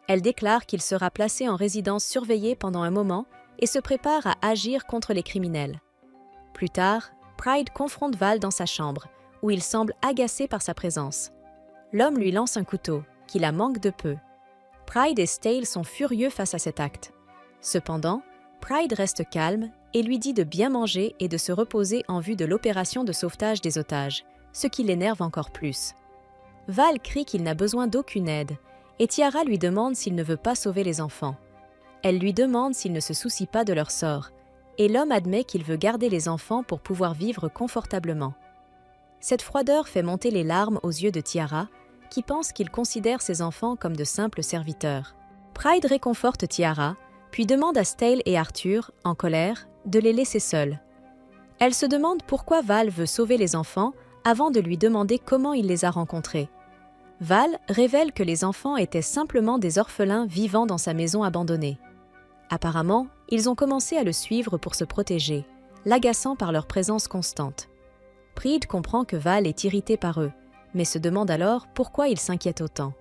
Elle déclare qu'il sera placé en résidence surveillée pendant un moment et se prépare à agir contre les criminels. Plus tard, Pride confronte Val dans sa chambre, où il semble agacé par sa présence. L'homme lui lance un couteau, qui la manque de peu. Pride et Stale sont furieux face à cet acte. Cependant, Pride reste calme et lui dit de bien manger et de se reposer en vue de l'opération de sauvetage des otages, ce qui l'énerve encore plus. Val crie qu'il n'a besoin d'aucune aide, et Tiara lui demande s'il ne veut pas sauver les enfants. Elle lui demande s'il ne se soucie pas de leur sort, et l'homme admet qu'il veut garder les enfants pour pouvoir vivre confortablement. Cette froideur fait monter les larmes aux yeux de Tiara, qui pense qu'il considère ses enfants comme de simples serviteurs. Pride réconforte Tiara, puis demande à Stale et Arthur, en colère, de les laisser seuls. Elle se demande pourquoi Val veut sauver les enfants avant de lui demander comment il les a rencontrés. Val révèle que les enfants étaient simplement des orphelins vivant dans sa maison abandonnée. Apparemment, ils ont commencé à le suivre pour se protéger, l'agaçant par leur présence constante. Pride comprend que Val est irrité par eux, mais se demande alors pourquoi il s'inquiète autant.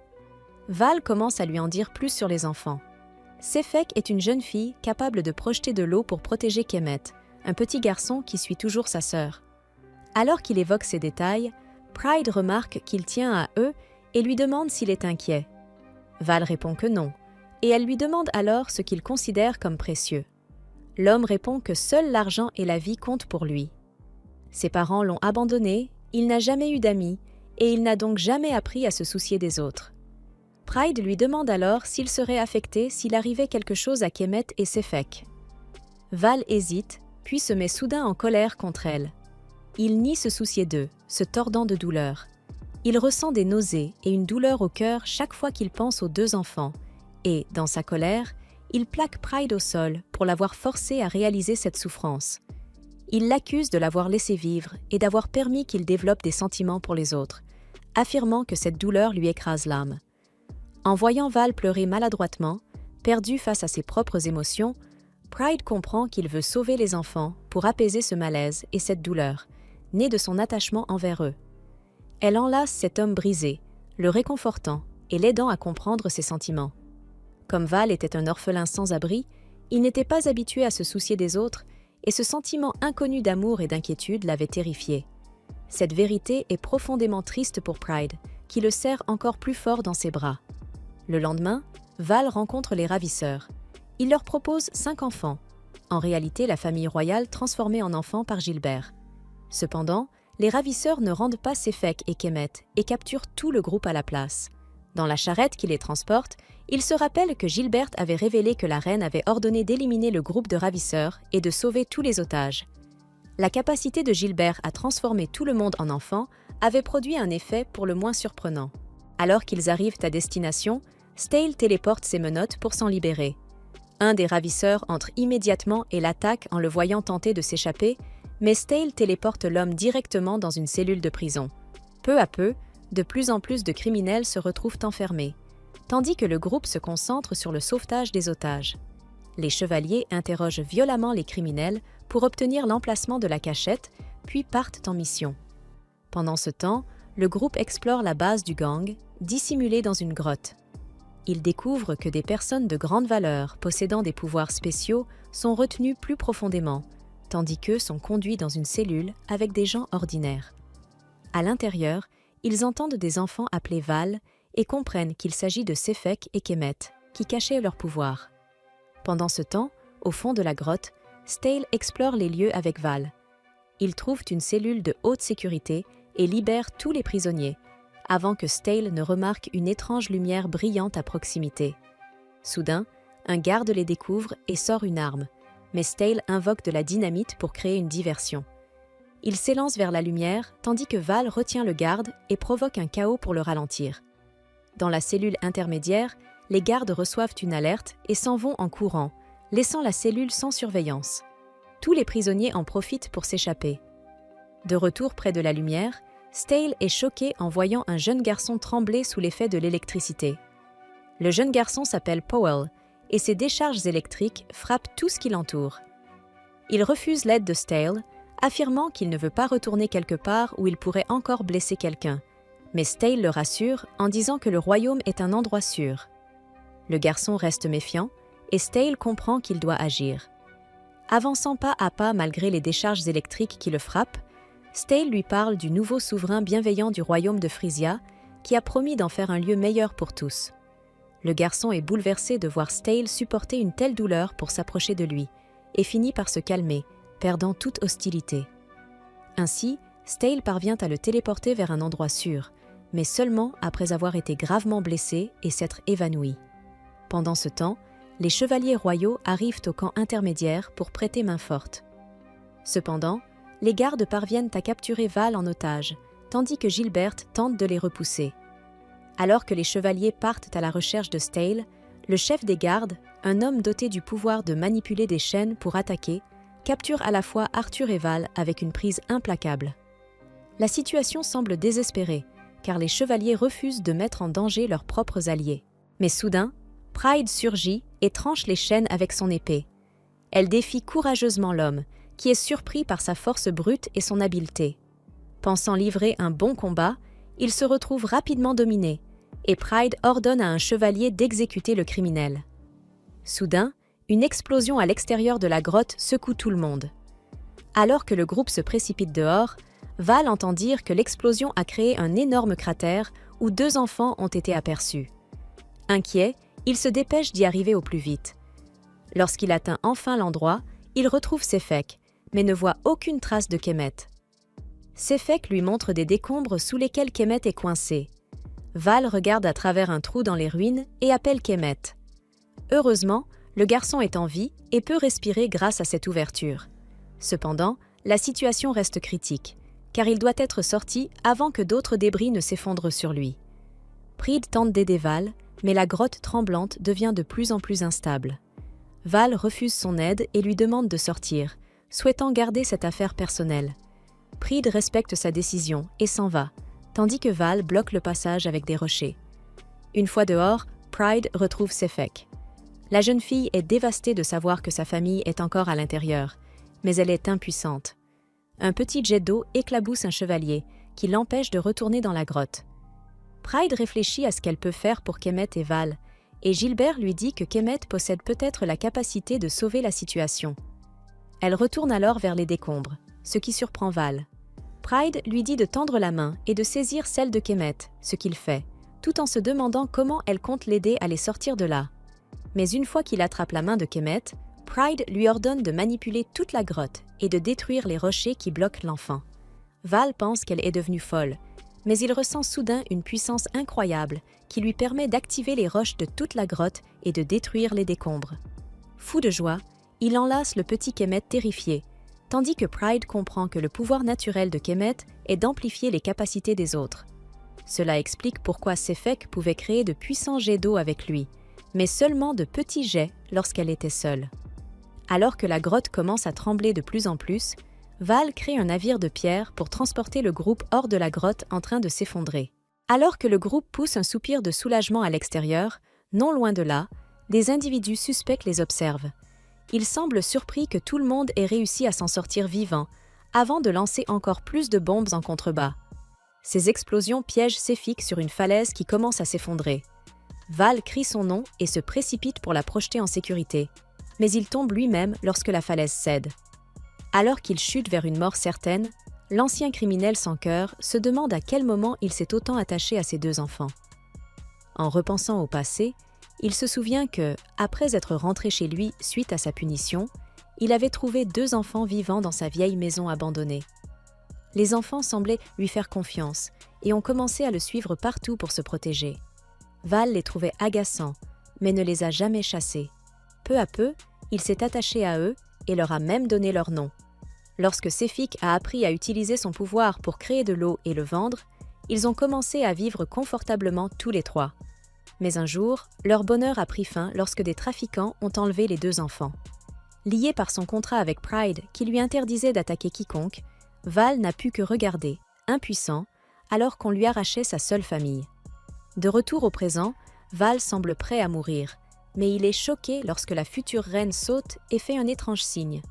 Val commence à lui en dire plus sur les enfants. Sefek est une jeune fille capable de projeter de l'eau pour protéger Kemet, un petit garçon qui suit toujours sa sœur. Alors qu'il évoque ces détails, Pride remarque qu'il tient à eux et lui demande s'il est inquiet. Val répond que non, et elle lui demande alors ce qu'il considère comme précieux. L'homme répond que seul l'argent et la vie comptent pour lui. Ses parents l'ont abandonné, il n'a jamais eu d'amis, et il n'a donc jamais appris à se soucier des autres. Pride lui demande alors s'il serait affecté s'il arrivait quelque chose à Kemet et Sefek. Val hésite, puis se met soudain en colère contre elle. Il nie se soucier d'eux, se tordant de douleur. Il ressent des nausées et une douleur au cœur chaque fois qu'il pense aux deux enfants, et, dans sa colère, il plaque Pride au sol pour l'avoir forcé à réaliser cette souffrance. Il l'accuse de l'avoir laissé vivre et d'avoir permis qu'il développe des sentiments pour les autres, affirmant que cette douleur lui écrase l'âme. En voyant Val pleurer maladroitement, perdu face à ses propres émotions, Pride comprend qu'il veut sauver les enfants pour apaiser ce malaise et cette douleur, née de son attachement envers eux. Elle enlace cet homme brisé, le réconfortant et l'aidant à comprendre ses sentiments. Comme Val était un orphelin sans abri, il n'était pas habitué à se soucier des autres et ce sentiment inconnu d'amour et d'inquiétude l'avait terrifié. Cette vérité est profondément triste pour Pride, qui le serre encore plus fort dans ses bras. Le lendemain, Val rencontre les ravisseurs. Il leur propose 5 enfants, en réalité la famille royale transformée en enfants par Gilbert. Cependant, les ravisseurs ne rendent pas Sefek et Kemet et capturent tout le groupe à la place. Dans la charrette qui les transporte, ils se rappellent que Gilbert avait révélé que la reine avait ordonné d'éliminer le groupe de ravisseurs et de sauver tous les otages. La capacité de Gilbert à transformer tout le monde en enfants avait produit un effet pour le moins surprenant. Alors qu'ils arrivent à destination, Stale téléporte ses menottes pour s'en libérer. Un des ravisseurs entre immédiatement et l'attaque en le voyant tenter de s'échapper, mais Stale téléporte l'homme directement dans une cellule de prison. Peu à peu, de plus en plus de criminels se retrouvent enfermés, tandis que le groupe se concentre sur le sauvetage des otages. Les chevaliers interrogent violemment les criminels pour obtenir l'emplacement de la cachette, puis partent en mission. Pendant ce temps, le groupe explore la base du gang, dissimulée dans une grotte. Ils découvrent que des personnes de grande valeur, possédant des pouvoirs spéciaux, sont retenues plus profondément, tandis qu'eux sont conduits dans une cellule avec des gens ordinaires. À l'intérieur, ils entendent des enfants appelés Val et comprennent qu'il s'agit de Sefek et Kemet, qui cachaient leur pouvoir. Pendant ce temps, au fond de la grotte, Stale explore les lieux avec Val. Ils trouvent une cellule de haute sécurité et libèrent tous les prisonniers, avant que Stale ne remarque une étrange lumière brillante à proximité. Soudain, un garde les découvre et sort une arme, mais Stale invoque de la dynamite pour créer une diversion. Il s'élance vers la lumière, tandis que Val retient le garde et provoque un chaos pour le ralentir. Dans la cellule intermédiaire, les gardes reçoivent une alerte et s'en vont en courant, laissant la cellule sans surveillance. Tous les prisonniers en profitent pour s'échapper. De retour près de la lumière, Stale est choqué en voyant un jeune garçon trembler sous l'effet de l'électricité. Le jeune garçon s'appelle Powell, et ses décharges électriques frappent tout ce qui l'entoure. Il refuse l'aide de Stale, affirmant qu'il ne veut pas retourner quelque part où il pourrait encore blesser quelqu'un. Mais Stale le rassure en disant que le royaume est un endroit sûr. Le garçon reste méfiant, et Stale comprend qu'il doit agir. Avançant pas à pas malgré les décharges électriques qui le frappent, Stale lui parle du nouveau souverain bienveillant du royaume de Frisia, qui a promis d'en faire un lieu meilleur pour tous. Le garçon est bouleversé de voir Stale supporter une telle douleur pour s'approcher de lui, et finit par se calmer, perdant toute hostilité. Ainsi, Stale parvient à le téléporter vers un endroit sûr, mais seulement après avoir été gravement blessé et s'être évanoui. Pendant ce temps, les chevaliers royaux arrivent au camp intermédiaire pour prêter main forte. Cependant, les gardes parviennent à capturer Val en otage, tandis que Gilbert tente de les repousser. Alors que les chevaliers partent à la recherche de Stale, le chef des gardes, un homme doté du pouvoir de manipuler des chaînes pour attaquer, capture à la fois Arthur et Val avec une prise implacable. La situation semble désespérée, car les chevaliers refusent de mettre en danger leurs propres alliés. Mais soudain, Pride surgit et tranche les chaînes avec son épée. Elle défie courageusement l'homme, qui est surpris par sa force brute et son habileté. Pensant livrer un bon combat, il se retrouve rapidement dominé, et Pride ordonne à un chevalier d'exécuter le criminel. Soudain, une explosion à l'extérieur de la grotte secoue tout le monde. Alors que le groupe se précipite dehors, Val entend dire que l'explosion a créé un énorme cratère où 2 enfants ont été aperçus. Inquiet, il se dépêche d'y arriver au plus vite. Lorsqu'il atteint enfin l'endroit, il retrouve Sefek, mais ne voit aucune trace de Kemet. Sefek lui montre des décombres sous lesquels Kemet est coincé. Val regarde à travers un trou dans les ruines et appelle Kemet. Heureusement, le garçon est en vie et peut respirer grâce à cette ouverture. Cependant, la situation reste critique, car il doit être sorti avant que d'autres débris ne s'effondrent sur lui. Pride tente d'aider Val, mais la grotte tremblante devient de plus en plus instable. Val refuse son aide et lui demande de sortir, souhaitant garder cette affaire personnelle. Pride respecte sa décision et s'en va, tandis que Val bloque le passage avec des rochers. Une fois dehors, Pride retrouve Sefek. La jeune fille est dévastée de savoir que sa famille est encore à l'intérieur, mais elle est impuissante. Un petit jet d'eau éclabousse un chevalier, qui l'empêche de retourner dans la grotte. Pride réfléchit à ce qu'elle peut faire pour Kemet et Val, et Gilbert lui dit que Kemet possède peut-être la capacité de sauver la situation. Elle retourne alors vers les décombres, ce qui surprend Val. Pride lui dit de tendre la main et de saisir celle de Kemet, ce qu'il fait, tout en se demandant comment elle compte l'aider à les sortir de là. Mais une fois qu'il attrape la main de Kemet, Pride lui ordonne de manipuler toute la grotte et de détruire les rochers qui bloquent l'enfant. Val pense qu'elle est devenue folle, mais il ressent soudain une puissance incroyable qui lui permet d'activer les roches de toute la grotte et de détruire les décombres. Fou de joie, il enlace le petit Kemet terrifié, tandis que Pride comprend que le pouvoir naturel de Kemet est d'amplifier les capacités des autres. Cela explique pourquoi Sefek pouvait créer de puissants jets d'eau avec lui, mais seulement de petits jets lorsqu'elle était seule. Alors que la grotte commence à trembler de plus en plus, Val crée un navire de pierre pour transporter le groupe hors de la grotte en train de s'effondrer. Alors que le groupe pousse un soupir de soulagement à l'extérieur, non loin de là, des individus suspects les observent. Ils semblent surpris que tout le monde ait réussi à s'en sortir vivant, avant de lancer encore plus de bombes en contrebas. Ces explosions piègent Sefik sur une falaise qui commence à s'effondrer. Val crie son nom et se précipite pour la projeter en sécurité, mais il tombe lui-même lorsque la falaise cède. Alors qu'il chute vers une mort certaine, l'ancien criminel sans cœur se demande à quel moment il s'est autant attaché à ses 2 enfants. En repensant au passé, il se souvient que, après être rentré chez lui suite à sa punition, il avait trouvé 2 enfants vivants dans sa vieille maison abandonnée. Les enfants semblaient lui faire confiance et ont commencé à le suivre partout pour se protéger. Val les trouvait agaçants, mais ne les a jamais chassés. Peu à peu, il s'est attaché à eux et leur a même donné leur nom. Lorsque Sefik a appris à utiliser son pouvoir pour créer de l'eau et le vendre, ils ont commencé à vivre confortablement tous les 3. Mais un jour, leur bonheur a pris fin lorsque des trafiquants ont enlevé les 2 enfants. Lié par son contrat avec Pride qui lui interdisait d'attaquer quiconque, Val n'a pu que regarder, impuissant, alors qu'on lui arrachait sa seule famille. De retour au présent, Val semble prêt à mourir, mais il est choqué lorsque la future reine saute et fait un étrange signe.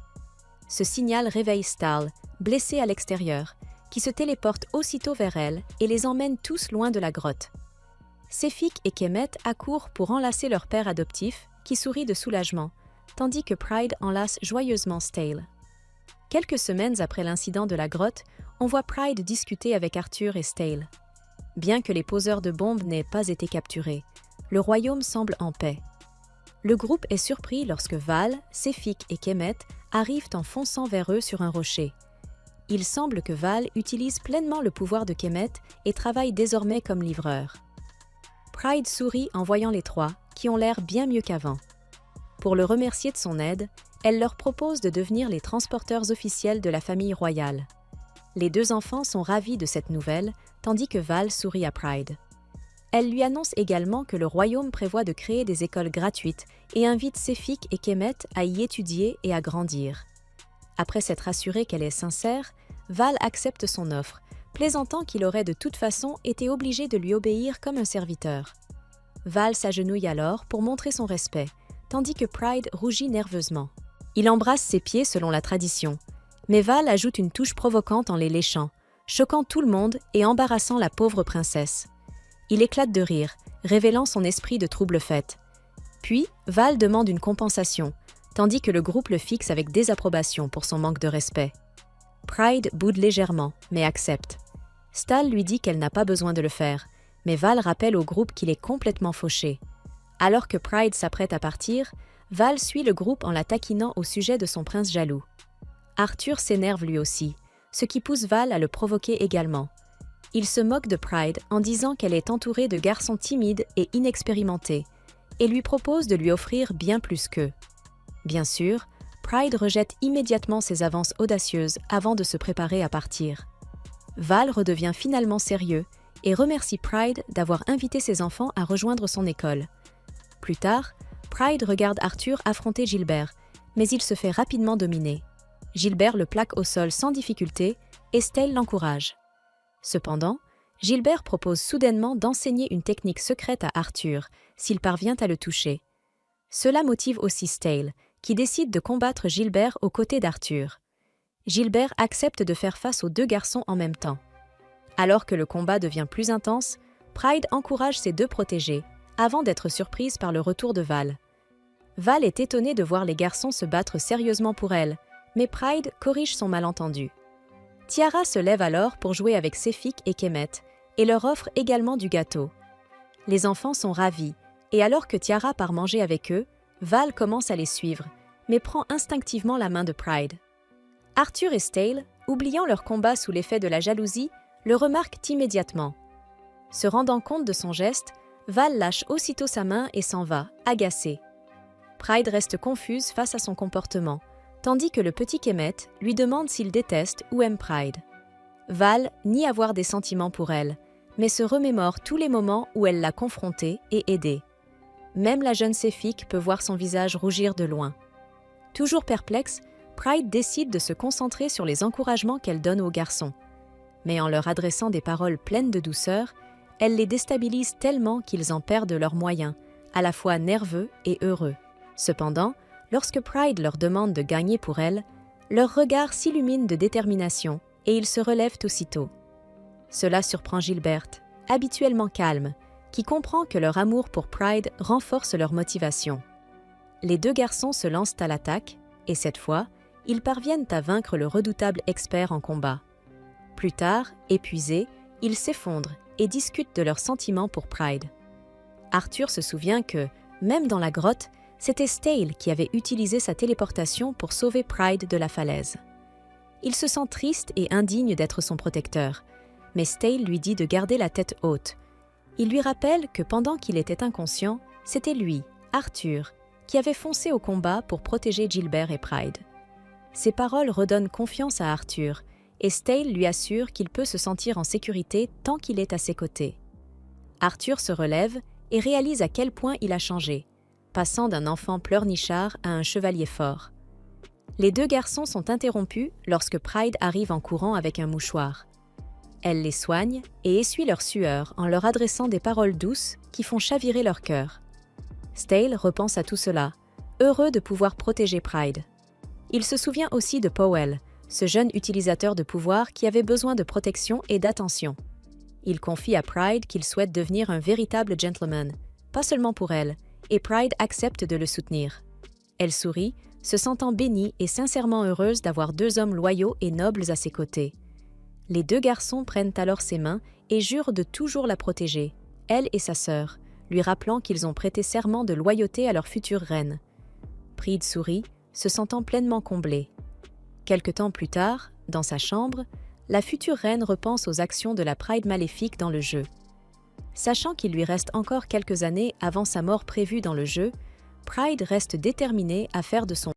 Ce signal réveille Stahl, blessé à l'extérieur, qui se téléporte aussitôt vers elle et les emmène tous loin de la grotte. Sefik et Kemet accourent pour enlacer leur père adoptif, qui sourit de soulagement, tandis que Pride enlace joyeusement Stahl. Quelques semaines après l'incident de la grotte, on voit Pride discuter avec Arthur et Stahl. Bien que les poseurs de bombes n'aient pas été capturés, le royaume semble en paix. Le groupe est surpris lorsque Val, Sefik et Kemet arrivent en fonçant vers eux sur un rocher. Il semble que Val utilise pleinement le pouvoir de Kemet et travaille désormais comme livreur. Pride sourit en voyant les 3, qui ont l'air bien mieux qu'avant. Pour le remercier de son aide, elle leur propose de devenir les transporteurs officiels de la famille royale. Les 2 enfants sont ravis de cette nouvelle, tandis que Val sourit à Pride. Elle lui annonce également que le royaume prévoit de créer des écoles gratuites et invite Sefik et Kemet à y étudier et à grandir. Après s'être assuré qu'elle est sincère, Val accepte son offre, plaisantant qu'il aurait de toute façon été obligé de lui obéir comme un serviteur. Val s'agenouille alors pour montrer son respect, tandis que Pride rougit nerveusement. Il embrasse ses pieds selon la tradition, mais Val ajoute une touche provocante en les léchant, choquant tout le monde et embarrassant la pauvre princesse. Il éclate de rire, révélant son esprit de trouble-fête. Puis, Val demande une compensation, tandis que le groupe le fixe avec désapprobation pour son manque de respect. Pride boude légèrement, mais accepte. Stal lui dit qu'elle n'a pas besoin de le faire, mais Val rappelle au groupe qu'il est complètement fauché. Alors que Pride s'apprête à partir, Val suit le groupe en la taquinant au sujet de son prince jaloux. Arthur s'énerve lui aussi, ce qui pousse Val à le provoquer également. Il se moque de Pride en disant qu'elle est entourée de garçons timides et inexpérimentés, et lui propose de lui offrir bien plus qu'eux. Bien sûr, Pride rejette immédiatement ses avances audacieuses avant de se préparer à partir. Val redevient finalement sérieux et remercie Pride d'avoir invité ses enfants à rejoindre son école. Plus tard, Pride regarde Arthur affronter Gilbert, mais il se fait rapidement dominer. Gilbert le plaque au sol sans difficulté et Stale l'encourage. Cependant, Gilbert propose soudainement d'enseigner une technique secrète à Arthur s'il parvient à le toucher. Cela motive aussi Stale, qui décide de combattre Gilbert aux côtés d'Arthur. Gilbert accepte de faire face aux deux garçons en même temps. Alors que le combat devient plus intense, Pride encourage ses deux protégés, avant d'être surprise par le retour de Val. Val est étonnée de voir les garçons se battre sérieusement pour elle, mais Pride corrige son malentendu. Tiara se lève alors pour jouer avec Sefik et Kemet et leur offre également du gâteau. Les enfants sont ravis et alors que Tiara part manger avec eux, Val commence à les suivre, mais prend instinctivement la main de Pride. Arthur et Stale, oubliant leur combat sous l'effet de la jalousie, le remarquent immédiatement. Se rendant compte de son geste, Val lâche aussitôt sa main et s'en va, agacée. Pride reste confuse face à son comportement, tandis que le petit Kemet lui demande s'il déteste ou aime Pride. Val nie avoir des sentiments pour elle, mais se remémore tous les moments où elle l'a confrontée et aidée. Même la jeune Sefik peut voir son visage rougir de loin. Toujours perplexe, Pride décide de se concentrer sur les encouragements qu'elle donne aux garçons. Mais en leur adressant des paroles pleines de douceur, elle les déstabilise tellement qu'ils en perdent leurs moyens, à la fois nerveux et heureux. Cependant, lorsque Pride leur demande de gagner pour elle, leurs regards s'illuminent de détermination et ils se relèvent aussitôt. Cela surprend Gilbert, habituellement calme, qui comprend que leur amour pour Pride renforce leur motivation. Les deux garçons se lancent à l'attaque et cette fois, ils parviennent à vaincre le redoutable expert en combat. Plus tard, épuisés, ils s'effondrent et discutent de leurs sentiments pour Pride. Arthur se souvient que, même dans la grotte, c'était Stale qui avait utilisé sa téléportation pour sauver Pride de la falaise. Il se sent triste et indigne d'être son protecteur, mais Stale lui dit de garder la tête haute. Il lui rappelle que pendant qu'il était inconscient, c'était lui, Arthur, qui avait foncé au combat pour protéger Gilbert et Pride. Ces paroles redonnent confiance à Arthur, et Stale lui assure qu'il peut se sentir en sécurité tant qu'il est à ses côtés. Arthur se relève et réalise à quel point il a changé, passant d'un enfant pleurnichard à un chevalier fort. Les deux garçons sont interrompus lorsque Pride arrive en courant avec un mouchoir. Elle les soigne et essuie leur sueur en leur adressant des paroles douces qui font chavirer leur cœur. Stale repense à tout cela, heureux de pouvoir protéger Pride. Il se souvient aussi de Powell, ce jeune utilisateur de pouvoir qui avait besoin de protection et d'attention. Il confie à Pride qu'il souhaite devenir un véritable gentleman, pas seulement pour elle, et Pride accepte de le soutenir. Elle sourit, se sentant bénie et sincèrement heureuse d'avoir deux hommes loyaux et nobles à ses côtés. Les deux garçons prennent alors ses mains et jurent de toujours la protéger, elle et sa sœur, lui rappelant qu'ils ont prêté serment de loyauté à leur future reine. Pride sourit, se sentant pleinement comblée. Quelque temps plus tard, dans sa chambre, la future reine repense aux actions de la Pride maléfique dans le jeu. Sachant qu'il lui reste encore quelques années avant sa mort prévue dans le jeu, Pride reste déterminée à faire de son